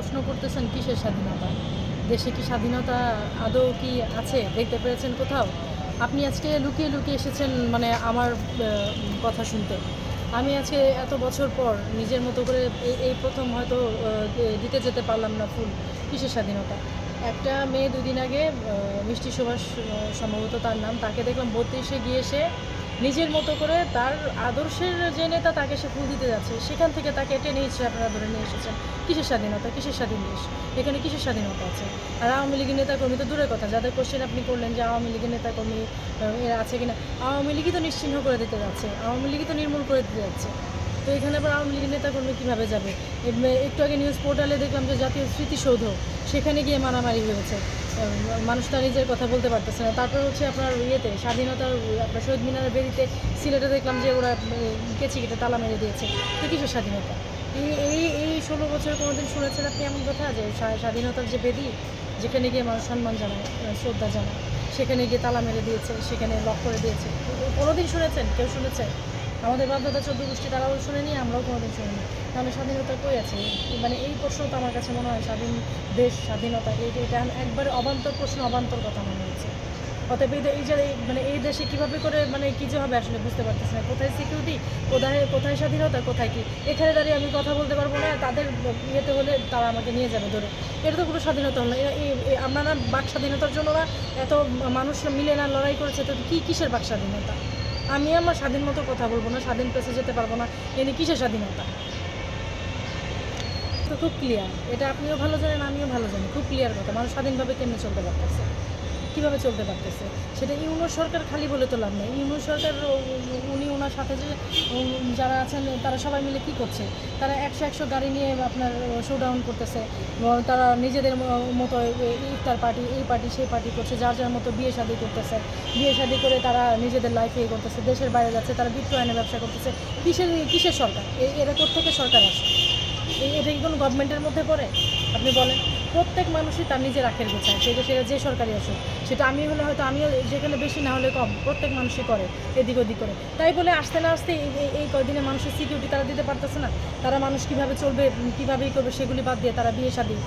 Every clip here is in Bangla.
প্রশ্ন করতেছেন কিসের স্বাধীনতা, দেশে কি স্বাধীনতা আদৌ কি আছে, দেখতে পেরেছেন কোথাও? আপনি আজকে লুকিয়ে লুকিয়ে এসেছেন মানে আমার কথা শুনতে। আমি আজকে এত বছর পর নিজের মতো করে এই প্রথম হয়তো দিতে যেতে পারলাম না ফুল। কিসের স্বাধীনতা? একটা মেয়ে 2 দিন আগে মিষ্টি সুভাষ সম্ভবত তার নাম, তাকে দেখলাম 32-এ গিয়ে সে নিজের মতো করে তার আদর্শের যে নেতা তাকে সে ফুল দিতে যাচ্ছে, সেখান থেকে তাকে টেনে হিসেবে আপনারা ধরে নিয়ে এসেছেন। কিসের স্বাধীনতা, কিসের স্বাধীন দেশ? এখানে কিসের স্বাধীনতা আছে? আর আওয়ামী লীগের নেতাকর্মী তো দূরের কথা, যাদের কোশ্চেন আপনি করলেন যে আওয়ামী লীগের নেতাকর্মী এরা আছে কিনা, আওয়ামী লীগই তো নিশ্চিহ্ন করে দিতে যাচ্ছে, আওয়ামী লীগই তো নির্মূল করে দিতে যাচ্ছে। তো এখানে আবার আওয়ামী লীগের নেতাকর্মী কীভাবে যাবে? একটু আগে নিউজ পোর্টালে দেখলাম যে জাতীয় স্মৃতিসৌধ, সেখানে গিয়ে মারামারি হয়েছে, মানুষ তার নিজের কথা বলতে পারতেছে না। তারপর হচ্ছে আপনার ইয়েতে স্বাধীনতার আপনার শহীদ মিনারের বেদিতে সিলেটে দেখলাম যে ওরা কেচি কেটে তালা মেরে দিয়েছে। তো কিসের স্বাধীনতা? এই 16 বছর কোনোদিন শুনেছেন আপনি এমন কথা যে স্বাধীনতার যে বেদি, যেখানে গিয়ে মানুষ সম্মান জানায়, শ্রদ্ধা জানায়, সেখানে গিয়ে তালা মেরে দিয়েছে, সেখানে লক করে দিয়েছে? কোনোদিন শুনেছেন? কেউ শুনেছে? আমাদের বাপদাদা 14 গোষ্ঠী তারাও শুনেনি, আমরাও কোনোদিন শুনিনি। তাহলে স্বাধীনতা কই আছে? মানে এই প্রশ্নটা আমার কাছে মনে হয় স্বাধীন দেশ, স্বাধীনতা, এটা একবারে অবান্তর প্রশ্ন, অবান্তর কথা মনে হচ্ছে। অতএব এই যে মানে এই দেশে কীভাবে করে মানে কী যে হবে আসলে বুঝতে পারতেছি না। কোথায় সিকিউরিটি, কোথায় স্বাধীনতা, কোথায় কী? এখানে দাঁড়িয়ে আমি কথা বলতে পারবো না, তাদের ইয়েতে হলে তারা আমাকে নিয়ে যাবে ধরে। এটা তো কোনো স্বাধীনতা হলো না। আমরা না বাক স্বাধীনতার জন্য না এত মানুষ মিলে না লড়াই করেছে, তো কিসের বাক স্বাধীনতা? আমি আমার স্বাধীন মতো কথা বলবো না, স্বাধীন প্রেসে যেতে পারবো না, এনে কিসের স্বাধীনতা? তো খুব ক্লিয়ার, এটা আপনিও ভালো জানেন, আমিও ভালো জানি, খুব ক্লিয়ার কথা। মানুষ স্বাধীনভাবে কেমনে চলতে পারতেছে, কীভাবে চলতে পারতেছে? সেটা ইউনূস সরকার খালি বলে তো লাভ নেই। ইউনূস সরকার উনি ওনার সাথে যে যারা আছেন তারা সবাই মিলে কি করছে? তারা 100 গাড়ি নিয়ে আপনার শোডাউন করতেছে, তারা নিজেদের মতো ইফতার পার্টি, এই পার্টি সেই পার্টি করছে, যার যার মতো বিয়ে শাদী করতেছে, বিয়ে শাদী করে তারা নিজেদের লাইফে করতেছে, দেশের বাইরে যাচ্ছে, তারা বিক্রয়নের ব্যবসা করতেছে। কিসের সরকার? এরা কোত্থেকে সরকার আসে? এটা কি কোনো গভর্নমেন্টের মধ্যে পড়ে? আপনি বলেন। প্রত্যেক মানুষই তার নিজের আখের গোছায়, সেটা যে সরকারি আসুক। সেটা আমি হলে হয়তো আমিও যেখানে বেশি না হলে কম, প্রত্যেক মানুষই করে এদিক ওদিক করে। তাই বলে আসতে না আসতে এই কয়দিনে মানুষের সিকিউরিটি তারা দিতে পারতেছে না। তারা মানুষ কীভাবে চলবে, কীভাবেই করবে সেগুলি বাদ দিয়ে তারা বিয়ে শাদী,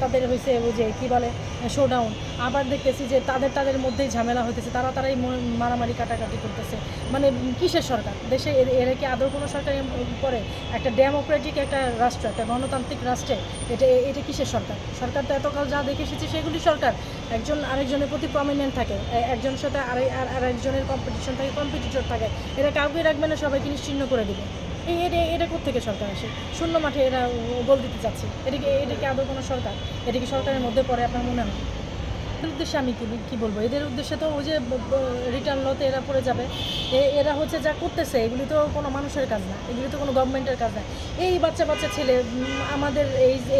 তাদের হয়েছে ওই যে কী বলে শোডাউন। আবার দেখতেছি যে তাদের মধ্যেই ঝামেলা হইতেছে, তারাই মারামারি কাটাকাটি করতেছে। মানে কিসের সরকার? দেশে এরা কি আদৌ কোনো সরকার করে? একটা ডেমোক্রেটিক একটা রাষ্ট্র, একটা গণতান্ত্রিক রাষ্ট্রে এটা কিসের সরকার? সরকার তো এতকাল যা দেখে এসেছে সেগুলি সরকার। একজন আরেকজনের প্রতি প্রমিনেন্ট থাকে, একজনের সাথে আরেকজনের কম্পিটিশন থাকে, কম্পিটিটর থাকে। এরা কাউকে রাখবে না, সবাইকে নিশ্চিহ্ন করে দেবে। এটা কোত্থেকে সরকার আসে? শূন্য মাঠে এরা গোল দিতে চাচ্ছে। এটা কি আদৌ কোনো সরকার? এটা কি সরকারের মধ্যে পড়ে আপনার মনে হয়? এদের উদ্দেশ্যে আমি কী বলবো? এদের উদ্দেশ্যে তো ওই যে রিটার্ন লতে এরা পড়ে যাবে। এরা হচ্ছে যা করতেছে এগুলি তো কোনো মানুষের কাজ না, এগুলি তো কোনো গভর্নমেন্টের কাজ না। এই বাচ্চা ছেলে আমাদের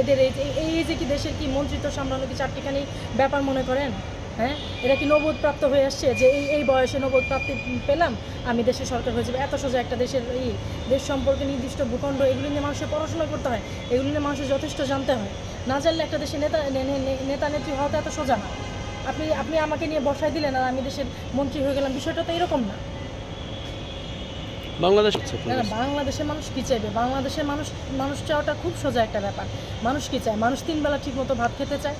এদের এই যে কি দেশের কি মন্ত্রিত্ব সামলানো কি চারটিখানি ব্যাপার মনে করেন? হ্যাঁ, এরা কি নবোধপ্রাপ্ত হয়ে আসছে যে এই বয়সে নবোধপ্রাপ্তি পেলাম আমি দেশের সরকার হয়ে যাবে? এত সোজা একটা দেশ সম্পর্কে নির্দিষ্ট ভূখণ্ড এগুলি নিয়ে মানুষের পড়াশোনা করতে হয়, এগুলি নিয়ে মানুষের যথেষ্ট জানতে হয়। না জানলে একটা দেশের নেতা নেত্রী হওয়া তো এত সোজা না। আপনি আমাকে নিয়ে বসায় দিলেন আর আমি দেশের মন্ত্রী হয়ে গেলাম, বিষয়টা তো এরকম না। বাংলাদেশের মানুষ কী চাইবে? বাংলাদেশের মানুষ চাওয়াটা খুব সোজা একটা ব্যাপার। মানুষ কী চায়? মানুষ 3 বেলা ঠিকমতো ভাত খেতে চায়,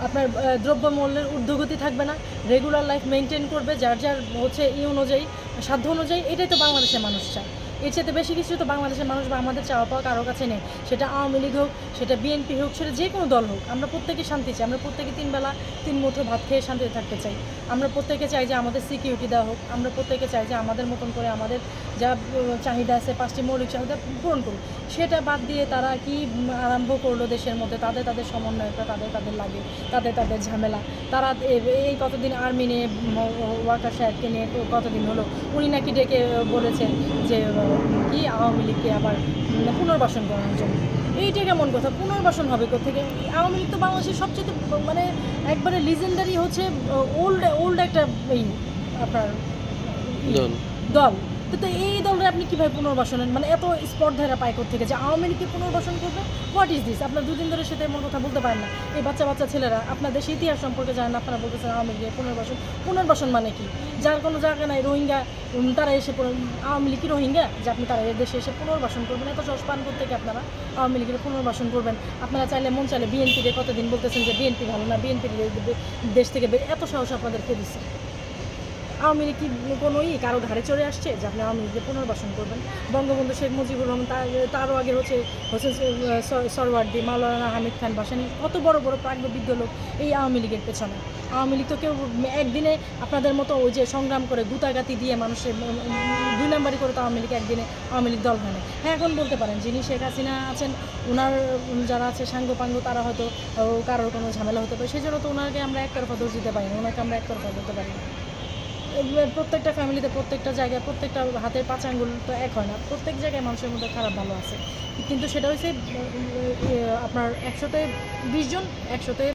আপনার দ্রব্যমূল্যের ঊর্ধ্বগতি থাকবে না, রেগুলার লাইফ মেনটেন করবে যার হচ্ছে অনুযায়ী, সাধ্য অনুযায়ী। এটাই তো বাংলাদেশের মানুষ চায়। এর চেয়ে বেশি কিছু তো বাংলাদেশের মানুষ বা আমাদের চাওয়া পাওয়া কারোর কাছে নেই। সেটা আওয়ামী লীগ হোক, সেটা বিএনপি হোক, সেটা যে কোনো দল হোক, আমরা প্রত্যেকে শান্তি চাই। আমরা প্রত্যেকে 3 বেলা 3 মুঠো ভাত খেয়ে শান্তিতে থাকতে চাই। আমরা প্রত্যেকে চাই যে আমাদের সিকিউরিটি দেওয়া হোক। আমরা প্রত্যেকে চাই যে আমাদের মতন করে আমাদের যা চাহিদা আছে 5টি মৌলিক চাহিদা পূরণ করুক। সেটা বাদ দিয়ে তারা কি আরম্ভ করলো দেশের মধ্যে? তাদের সমন্বয়টা তাদের লাগে, তাদের ঝামেলা। তারা এই কতদিন আর্মি নিয়ে ওয়াকার সাহেবকে নিয়ে কতদিন হলো উনি নাকি ডেকে বলেছেন যে কি আওয়ামী লীগকে আবার পুনর্বাসন করানোর জন্য। এইটা কেমন কথা? পুনর্বাসন হবে কোথেকে? আওয়ামী লীগ তো বাংলাদেশের সবচেয়ে মানে একবারে লিজেন্ডারি হচ্ছে ওল্ড একটা আপনার দল। তো এই দলটা আপনি কীভাবে পুনর্বাসনের মানে এত স্পর্ধারা পায় থেকে যে আওয়ামী লীগকে পুনর্বাসন করবে? What is this? আপনার দুদিন ধরে সেটা এমন কথা বলতে পারেন না। এই বাচ্চা বাচ্চা ছেলেরা আপনার দেশের ইতিহাস সম্পর্কে জানেন না, আপনারা বলতেছেন আওয়ামী লীগের পুনর্বাসন মানে কি? যার কোনো জায়গা নাই, রোহিঙ্গা তারা এসে আওয়ামী লীগ কি রোহিঙ্গা যে আপনি তারা এর দেশে এসে পুনর্বাসন করবেন? এত সস পান থেকে আপনারা আওয়ামী লীগের পুনর্বাসন করবেন? আপনারা চাইলে মন চাইলে বিএনপিকে কতদিন বলতেছেন যে বিএনপি ভালো না, বিএনপির দেশ থেকে এত সাহস আপনাদের কে দিচ্ছে? আওয়ামী লীগ কি কোনো কারো ঘাড়ে চড়ে আসছে যে আপনি আওয়ামী লীগকে পুনর্বাসন করবেন? বঙ্গবন্ধু শেখ মুজিবুর রহমান তারও আগে হচ্ছে সরওয়ার্দী, মাওলানা হামিদ খান ভাসানী, কত বড় বড় প্রাজ্ঞবিজ্ঞ লোক এই আওয়ামী লীগের পেছনে। আওয়ামী লীগ তো কেউ একদিনে আপনাদের মতো ওই যে সংগ্রাম করে গুতাগাতি দিয়ে মানুষের 2 নাম্বারই করে তো আওয়ামী লীগ একদিনে আওয়ামী লীগ দল হয় না। হ্যাঁ, এখন বলতে পারেন যিনি শেখ হাসিনা আছেন ওনার যারা আছে সাঙ্গপাঙ্গ তারা হয়তো কারোর কোনো ঝামেলা হতে পারে, সেই জন্য তো ওনাকে আমরা একতরফা দোষ দিতে পারি না, ওনাকে আমরা একতরফা করতে পারি না। প্রত্যেকটা ফ্যামিলিতে প্রত্যেকটা জায়গায় প্রত্যেকটা হাতের 5 আঙ্গুল তো এক হয় না, প্রত্যেক জায়গায় মানুষের মধ্যে খারাপ ভালো আছে, কিন্তু সেটা হচ্ছে আপনার 100-তে 20 জন 100-তে